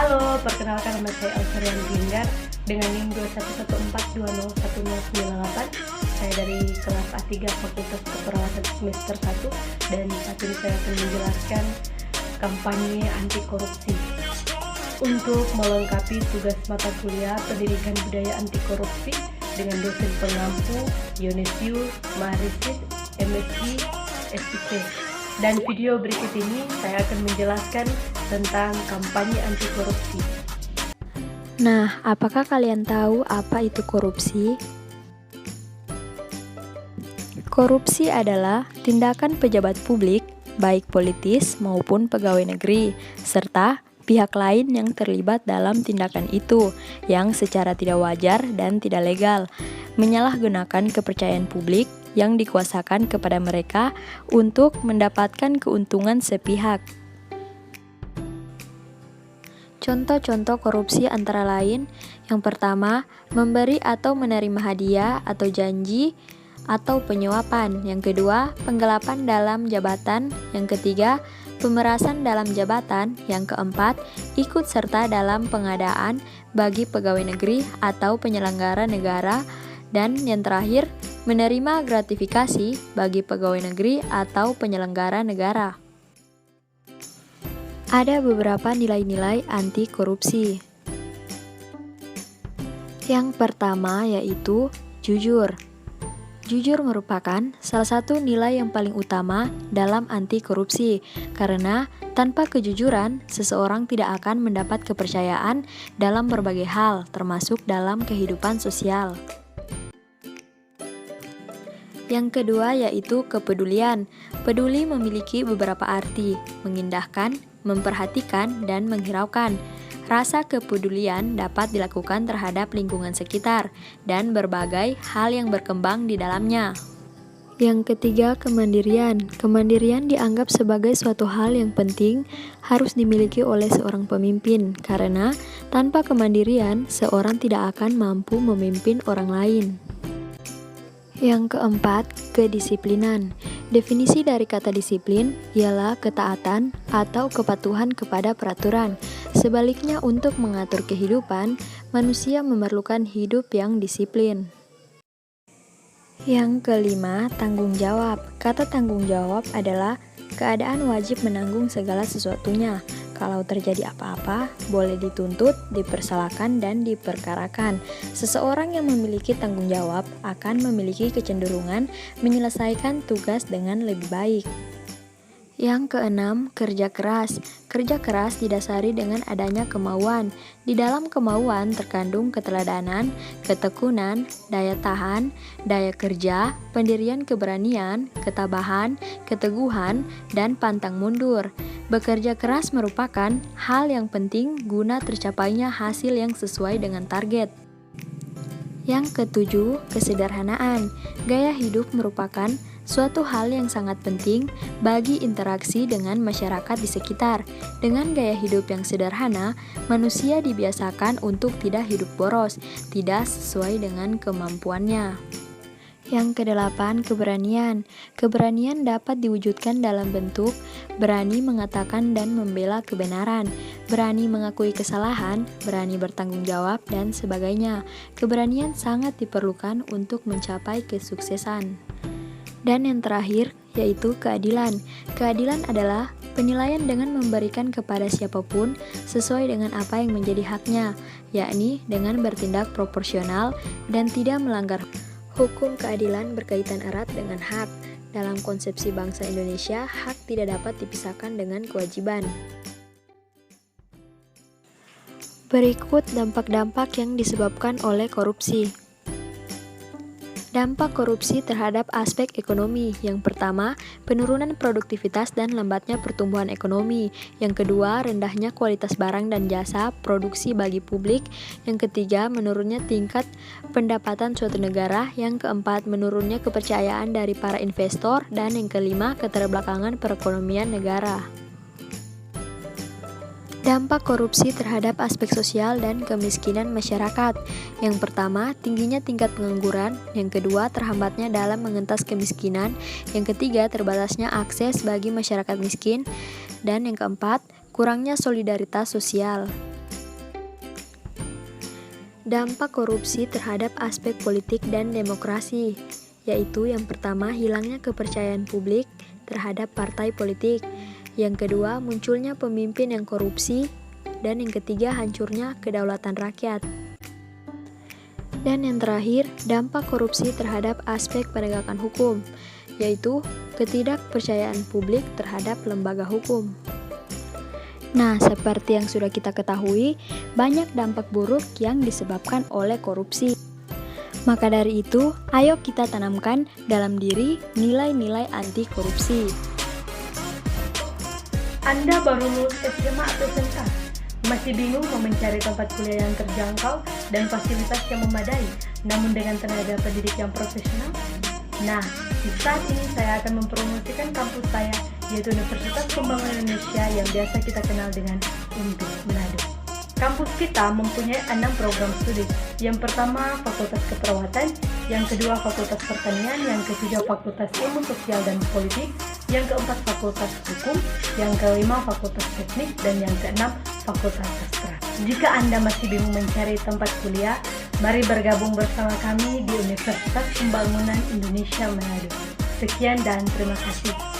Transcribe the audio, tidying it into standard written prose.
Halo, perkenalkan nama saya Elsarian Ginggar dengan NIM 211420198. Saya dari kelas A3 Fakultas Keperawatan semester 1 dan saat ini saya akan menjelaskan kampanye anti korupsi. Untuk melengkapi tugas mata kuliah Pendidikan Budaya Anti Korupsi dengan dosen pengampu Yonesius Maharisid, MSc, SIP. Dan video berikut ini saya akan menjelaskan tentang kampanye anti korupsi. Nah, apakah kalian tahu apa itu korupsi? Korupsi adalah tindakan pejabat publik, baik politis maupun pegawai negeri, serta pihak lain yang terlibat dalam tindakan itu, yang secara tidak wajar dan tidak legal, menyalahgunakan kepercayaan publik yang dikuasakan kepada mereka untuk mendapatkan keuntungan sepihak. Contoh-contoh korupsi antara lain, yang pertama, memberi atau menerima hadiah atau janji atau penyuapan. Yang kedua, penggelapan dalam jabatan. Yang ketiga, pemerasan dalam jabatan. Yang keempat, ikut serta dalam pengadaan bagi pegawai negeri atau penyelenggara negara. Dan yang terakhir, menerima gratifikasi bagi pegawai negeri atau penyelenggara negara. Ada beberapa nilai-nilai anti korupsi. Yang pertama yaitu jujur. Jujur merupakan salah satu nilai yang paling utama dalam anti korupsi, karena tanpa kejujuran, seseorang tidak akan mendapat kepercayaan dalam berbagai hal, termasuk dalam kehidupan sosial. Yang kedua yaitu kepedulian. Peduli memiliki beberapa arti, mengindahkan, memperhatikan, dan menghiraukan. Rasa kepedulian dapat dilakukan terhadap lingkungan sekitar dan berbagai hal yang berkembang di dalamnya. Yang ketiga, kemandirian. Kemandirian dianggap sebagai suatu hal yang penting harus dimiliki oleh seorang pemimpin, karena tanpa kemandirian, seorang tidak akan mampu memimpin orang lain. Yang keempat, kedisiplinan. Definisi dari kata disiplin ialah ketaatan atau kepatuhan kepada peraturan. Sebaliknya, untuk mengatur kehidupan, manusia memerlukan hidup yang disiplin. Yang kelima, tanggung jawab. Kata tanggung jawab adalah keadaan wajib menanggung segala sesuatunya. Kalau terjadi apa-apa, boleh dituntut, dipersalahkan, dan diperkarakan. Seseorang yang memiliki tanggung jawab akan memiliki kecenderungan menyelesaikan tugas dengan lebih baik. Yang keenam, kerja keras. Kerja keras didasari dengan adanya kemauan. Di dalam kemauan terkandung keteladanan, ketekunan, daya tahan, daya kerja, pendirian keberanian, ketabahan, keteguhan, dan pantang mundur. Bekerja keras merupakan hal yang penting guna tercapainya hasil yang sesuai dengan target. Yang ketujuh, kesederhanaan. Gaya hidup merupakan suatu hal yang sangat penting bagi interaksi dengan masyarakat di sekitar. Dengan gaya hidup yang sederhana, manusia dibiasakan untuk tidak hidup boros, tidak sesuai dengan kemampuannya. Yang kedelapan, keberanian. Keberanian dapat diwujudkan dalam bentuk berani mengatakan dan membela kebenaran, berani mengakui kesalahan, berani bertanggung jawab, dan sebagainya. Keberanian sangat diperlukan untuk mencapai kesuksesan. Dan yang terakhir, yaitu keadilan. Keadilan adalah penilaian dengan memberikan kepada siapapun sesuai dengan apa yang menjadi haknya, yakni dengan bertindak proporsional dan tidak melanggar. Hukum keadilan berkaitan erat dengan hak. Dalam konsepsi bangsa Indonesia, hak tidak dapat dipisahkan dengan kewajiban. Berikut dampak-dampak yang disebabkan oleh korupsi. Dampak korupsi terhadap aspek ekonomi. Yang pertama, penurunan produktivitas dan lambatnya pertumbuhan ekonomi. Yang kedua, rendahnya kualitas barang dan jasa produksi bagi publik. Yang ketiga, menurunnya tingkat pendapatan suatu negara. Yang keempat, menurunnya kepercayaan dari para investor. Dan yang kelima, keterbelakangan perekonomian negara. Dampak korupsi terhadap aspek sosial dan kemiskinan masyarakat. Yang pertama, tingginya tingkat pengangguran. Yang kedua, terhambatnya dalam mengentas kemiskinan. Yang ketiga, terbatasnya akses bagi masyarakat miskin. Dan yang keempat, kurangnya solidaritas sosial. Dampak korupsi terhadap aspek politik dan demokrasi, yaitu yang pertama hilangnya kepercayaan publik terhadap partai politik, yang kedua munculnya pemimpin yang korupsi, dan yang ketiga hancurnya kedaulatan rakyat. Dan yang terakhir, dampak korupsi terhadap aspek penegakan hukum, yaitu ketidakpercayaan publik terhadap lembaga hukum. Nah, seperti yang sudah kita ketahui, banyak dampak buruk yang disebabkan oleh korupsi. Maka dari itu, ayo kita tanamkan dalam diri nilai-nilai anti korupsi. Anda baru lulus SMA atau SMK? Masih bingung mau mencari tempat kuliah yang terjangkau dan fasilitas yang memadai, namun dengan tenaga pendidik yang profesional? Nah, di saat ini saya akan mempromosikan kampus saya, yaitu Universitas Pembangunan Indonesia yang biasa kita kenal dengan UNPI Manado. Kampus kita mempunyai 6 program studi. Yang pertama, Fakultas Keperawatan, yang kedua, Fakultas Pertanian, yang ketiga, Fakultas Ilmu Sosial dan Politik, yang keempat, Fakultas Hukum, yang kelima, Fakultas Teknik, dan yang keenam, Fakultas Sastra. Jika Anda masih bingung mencari tempat kuliah, mari bergabung bersama kami di Universitas Pembangunan Indonesia Manado. Sekian dan terima kasih.